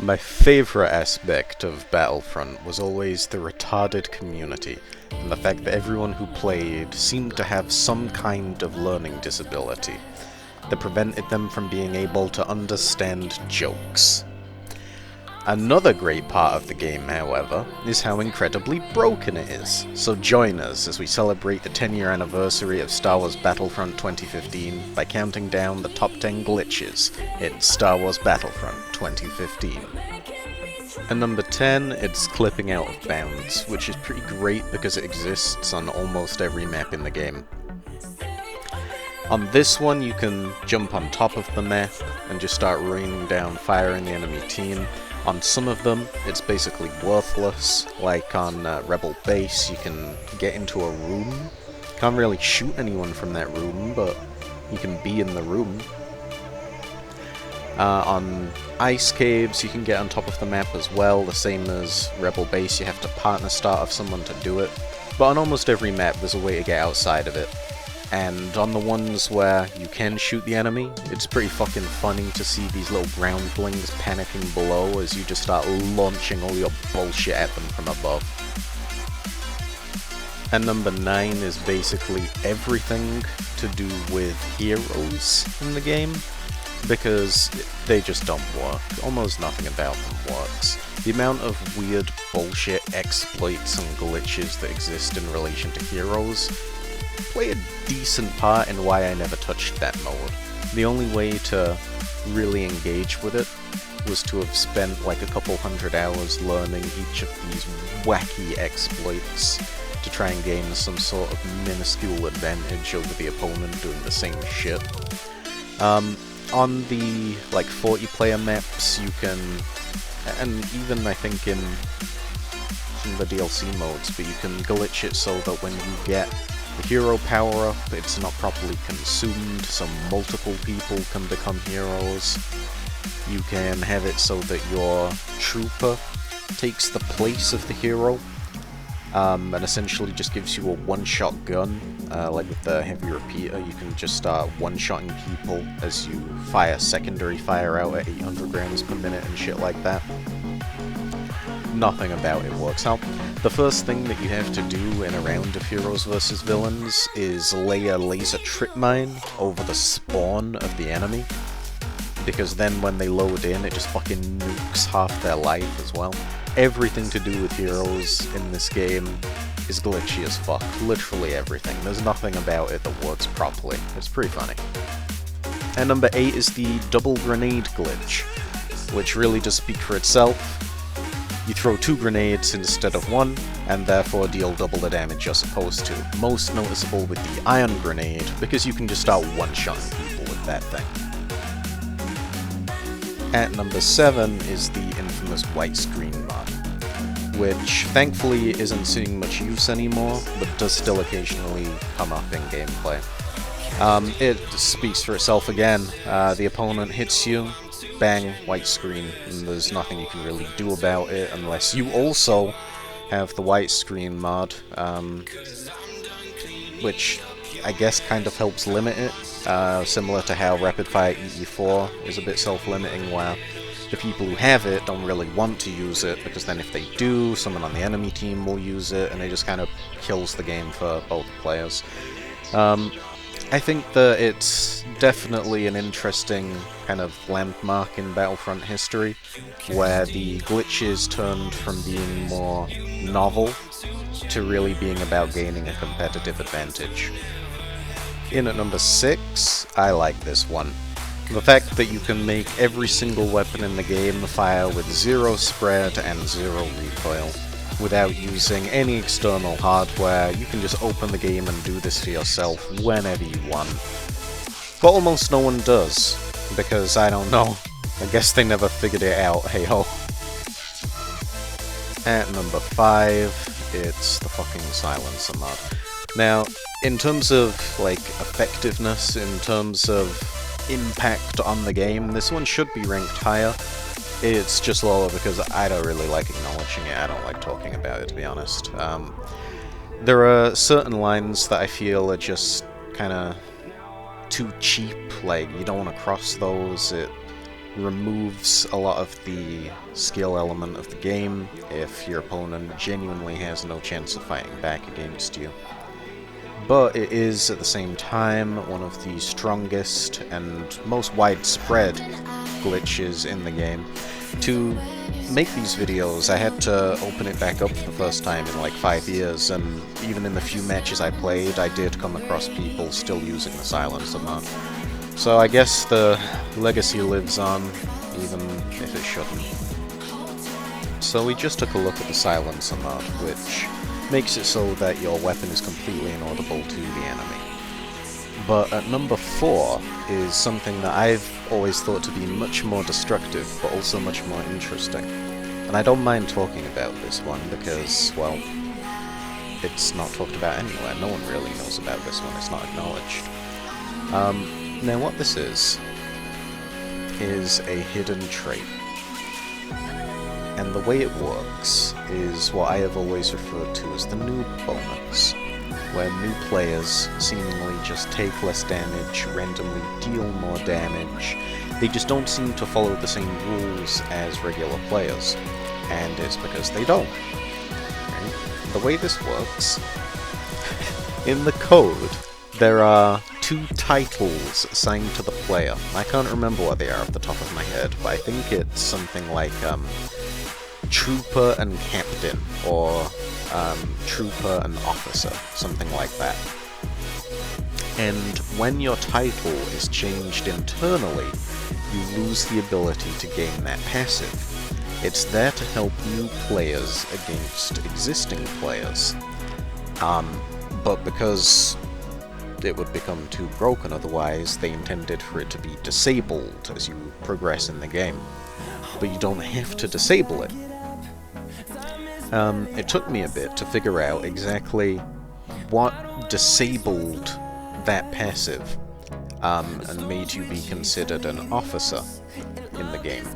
My favourite aspect of Battlefront was always the retarded community, and the fact that everyone who played seemed to have some kind of learning disability that prevented them from being able to understand jokes. Another great part of the game, however, is how incredibly broken it is, so join us as we celebrate the 10-year anniversary of Star Wars Battlefront 2015 by counting down the top 10 glitches in Star Wars Battlefront 2015. At number 10, it's clipping out of bounds, which is pretty great because it exists on almost every map in the game. On this one, you can jump on top of the map and just start raining down fire in the enemy team. On some of them, it's basically worthless, like on Rebel Base, you can get into a room. Can't really shoot anyone from that room, but you can be in the room. On ice caves, you can get on top of the map as well, the same as Rebel Base, you have to partner start off someone to do it. But on almost every map, there's a way to get outside of it. And on the ones where you can shoot the enemy, it's pretty fucking funny to see these little groundlings panicking below as you just start launching all your bullshit at them from above. And number 9 is basically everything to do with heroes in the game, because they just don't work. Almost nothing about them works. The amount of weird bullshit exploits and glitches that exist in relation to heroes play a decent part in why I never touched that mode. The only way to really engage with it was to have spent like a couple hundred hours learning each of these wacky exploits to try and gain some sort of minuscule advantage over the opponent doing the same shit. On the like 40 player maps you can, and even I think in the DLC modes, but you can glitch it so that when you get the hero power-up, it's not properly consumed, so multiple people can become heroes. You can have it so that your trooper takes the place of the hero, and essentially just gives you a one-shot gun. Like with the heavy repeater, you can just start one-shotting people as you fire secondary fire out at 800 rounds per minute and shit like that. Nothing about it works. Now, the first thing that you have to do in a round of heroes versus villains is lay a laser trip mine over the spawn of the enemy, because then when they load in, it just fucking nukes half their life as well. Everything to do with heroes in this game is glitchy as fuck. Literally everything. There's nothing about it that works properly. It's pretty funny. And number 8 is the double grenade glitch, which really does speak for itself. You throw 2 grenades instead of 1, and therefore deal double the damage you're supposed to. Most noticeable with the iron grenade, because you can just start one-shotting people with that thing. At number 7 is the infamous white screen mod, which thankfully isn't seeing much use anymore, but does still occasionally come up in gameplay. It speaks for itself again. The opponent hits you, bang, white screen, and there's nothing you can really do about it unless you also have the white screen mod, which I guess kind of helps limit it, similar to how Rapid Fire EE4 is a bit self-limiting, where the people who have it don't really want to use it, because then if they do, someone on the enemy team will use it, and it just kind of kills the game for both players. I think that it's definitely an interesting kind of landmark in Battlefront history, where the glitches turned from being more novel to really being about gaining a competitive advantage. In at number 6, I like this one. The fact that you can make every single weapon in the game fire with 0 spread and 0 recoil. Without using any external hardware, you can just open the game and do this for yourself whenever you want. But almost no one does, because I don't know, I guess they never figured it out, hey ho. At number 5, it's the fucking silencer mod. Now, in terms of, like, effectiveness, in terms of impact on the game, this one should be ranked higher. It's just lower because I don't really like acknowledging it, I don't like talking about it, to be honest. There are certain lines that I feel are just kinda too cheap, like, you don't want to cross those, it removes a lot of the skill element of the game if your opponent genuinely has no chance of fighting back against you. But it is, at the same time, one of the strongest and most widespread glitches in the game. To make these videos, I had to open it back up for the first time in like 5 years, and even in the few matches I played, I did come across people still using the silencer mod. So I guess the legacy lives on, even if it shouldn't. So we just took a look at the silencer mod, which makes it so that your weapon is completely inaudible to the enemy. But at number 4 is something that I've always thought to be much more destructive, but also much more interesting. And I don't mind talking about this one because, well, it's not talked about anywhere. No one really knows about this one, it's not acknowledged. Now what this is a hidden trait. And the way it works is what I have always referred to as the noob bonus, where new players seemingly just take less damage, randomly deal more damage. They just don't seem to follow the same rules as regular players, and it's because they don't. Right? The way this works, in the code, there are 2 titles assigned to the player. I can't remember what they are off the top of my head, but I think it's something like Trooper and Captain, or Trooper and Officer, something like that. And when your title is changed internally, you lose the ability to gain that passive. It's there to help new players against existing players. But because it would become too broken otherwise, they intended for it to be disabled as you progress in the game. But you don't have to disable it. It took me a bit to figure out exactly what disabled that passive and made you be considered an officer in the game.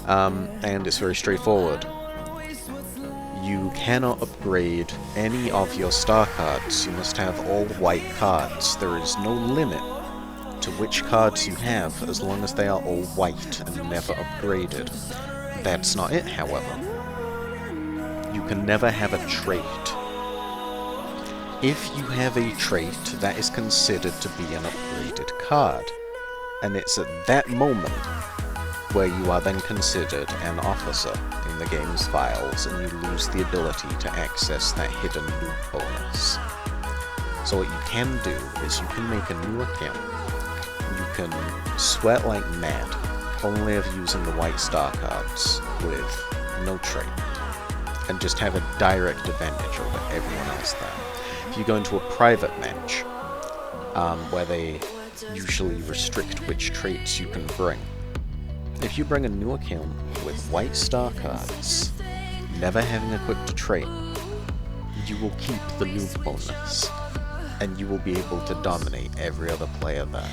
And it's very straightforward. You cannot upgrade any of your star cards. You must have all white cards. There is no limit to which cards you have as long as they are all white and never upgraded. That's not it, however. You can never have a trait. If you have a trait, that is considered to be an upgraded card, and it's at that moment where you are then considered an officer in the game's files, and you lose the ability to access that hidden loot bonus. So what you can do is you can make a new account. You can sweat like mad, only of using the white star cards with no trait, and just have a direct advantage over everyone else there. If you go into a private match, where they usually restrict which traits you can bring, if you bring a new account with white star cards, never having equipped a trait, you will keep the noob bonus, and you will be able to dominate every other player there.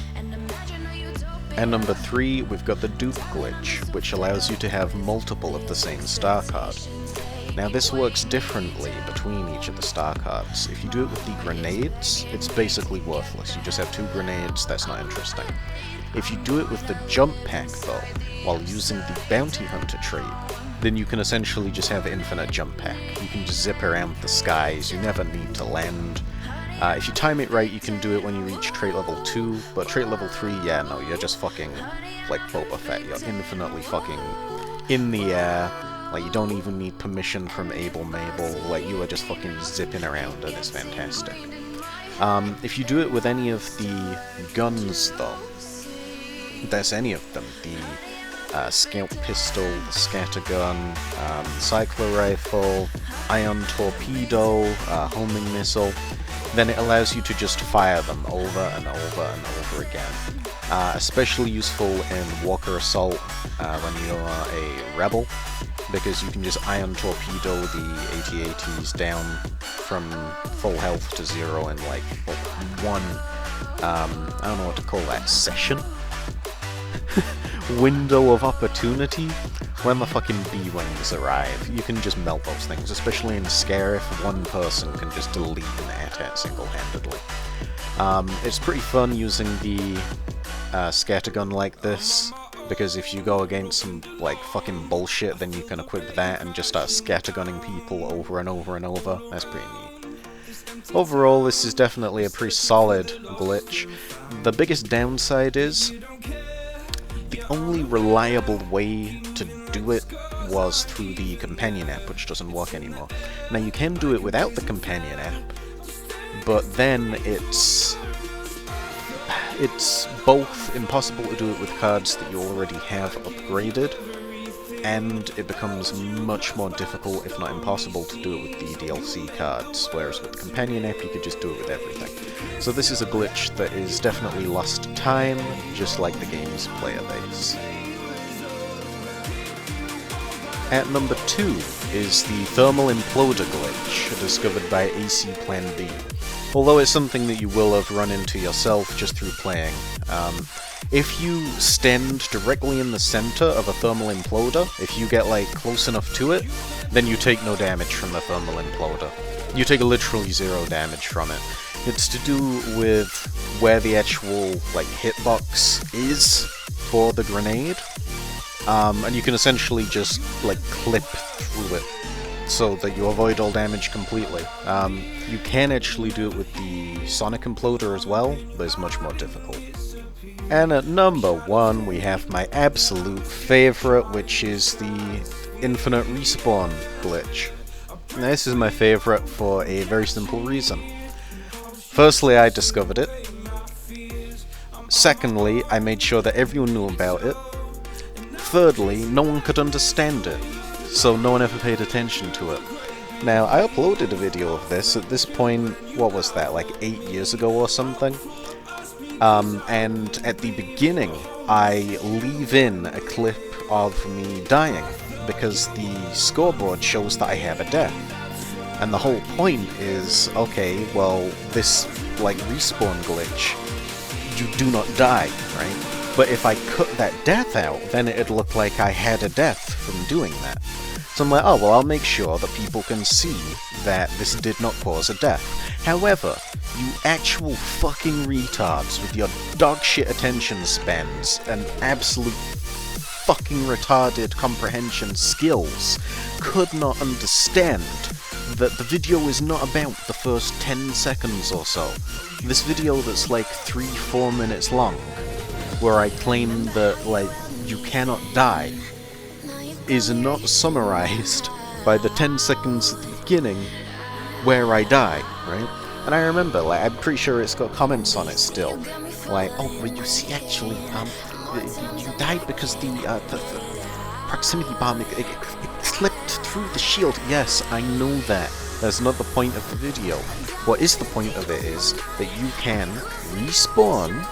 And number 3, we've got the dupe glitch, which allows you to have multiple of the same star card. Now this works differently between each of the star cards. If you do it with the grenades, it's basically worthless. You just have 2 grenades, that's not interesting. If you do it with the jump pack though, while using the bounty hunter trait, then you can essentially just have infinite jump pack. You can just zip around the skies, you never need to land. If you time it right, you can do it when you reach trait level 2, but trait level 3, yeah, no, you're just fucking like Boba Fett. You're infinitely fucking in the air. Like, you don't even need permission from Abel Mabel. Like, you are just fucking zipping around, and it's fantastic. If you do it with any of the guns, though, there's any of them. The scout pistol, the scattergun, cycler rifle, ion torpedo, homing missile, then it allows you to just fire them over and over and over again. Especially useful in Walker Assault when you are a rebel, because you can just ion torpedo the AT-ATs down from full health to 0 in like one, I don't know what to call that, session? Window of opportunity? When the fucking B-Wings arrive, you can just melt those things, especially in Scare if one person can just delete an AT-AT single-handedly. It's pretty fun using the scattergun like this, because if you go against some like fucking bullshit, then you can equip that and just start scattergunning people over and over and over. That's pretty neat. Overall, this is definitely a pretty solid glitch. The biggest downside is the only reliable way to do it was through the companion app, which doesn't work anymore. Now you can do it without the companion app, but then it's both impossible to do it with cards that you already have upgraded, and it becomes much more difficult, if not impossible, to do it with the DLC cards, whereas with the companion app you could just do it with everything. So this is a glitch that is definitely lost time, just like the game's player base. At number 2 is the thermal imploder glitch, discovered by AC Plan B. Although it's something that you will have run into yourself just through playing. If you stand directly in the center of a thermal imploder, if you get like close enough to it, then you take no damage from the thermal imploder. You take literally 0 damage from it. It's to do with where the actual like hitbox is for the grenade, and you can essentially just like clip through it, so that you avoid all damage completely. You can actually do it with the sonic imploder as well, but it's much more difficult. And at number 1 we have my absolute favourite, which is the infinite respawn glitch. Now, this is my favourite for a very simple reason. Firstly, I discovered it. Secondly, I made sure that everyone knew about it. Thirdly, no one could understand it, so no one ever paid attention to it. Now, I uploaded a video of this at this point, what was that, like 8 years ago or something? And at the beginning, I leave in a clip of me dying, because the scoreboard shows that I have a death. And the whole point is, okay, well, this, like, respawn glitch, you do not die, right? But if I cut that death out, then it'd look like I had a death from doing that. So I'm like, oh, well, I'll make sure that people can see that this did not cause a death. However, you actual fucking retards with your dogshit attention spans and absolute fucking retarded comprehension skills could not understand that the video is not about the first 10 seconds or so. This video that's like 3-4 minutes long, where I claim that, like, you cannot die, is not summarized by the 10 seconds at the beginning where I die, right? And I remember, like, I'm pretty sure it's got comments on it still. Like, oh, well, you see, actually, you died because the proximity bomb, it slipped through the shield. Yes, I know that. That's not the point of the video. What is the point of it is that you can respawn,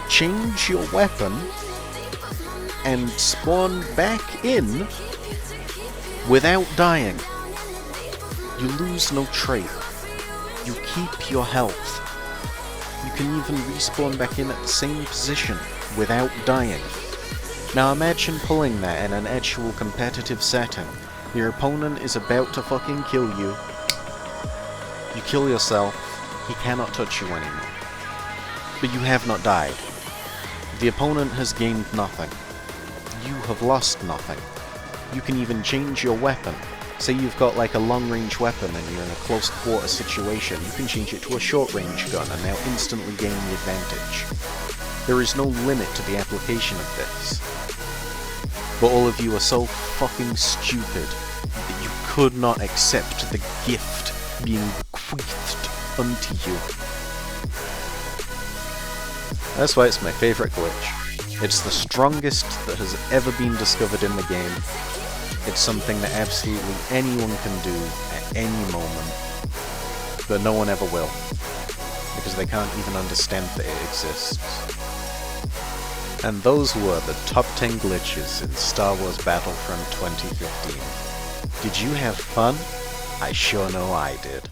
change your weapon, and spawn back in without dying. You lose no trait. You keep your health. You can even respawn back in at the same position without dying. Now imagine pulling that in an actual competitive setting. Your opponent is about to fucking kill you. You kill yourself. He cannot touch you anymore. But you have not died. The opponent has gained nothing. You have lost nothing. You can even change your weapon. Say you've got like a long-range weapon and you're in a close-quarter situation, you can change it to a short-range gun and now instantly gain the advantage. There is no limit to the application of this. But all of you are so fucking stupid that you could not accept the gift being bequeathed unto you. That's why it's my favourite glitch. It's the strongest that has ever been discovered in the game. It's something that absolutely anyone can do at any moment, but no one ever will, because they can't even understand that it exists. And those were the top 10 glitches in Star Wars Battlefront 2015. Did you have fun? I sure know I did.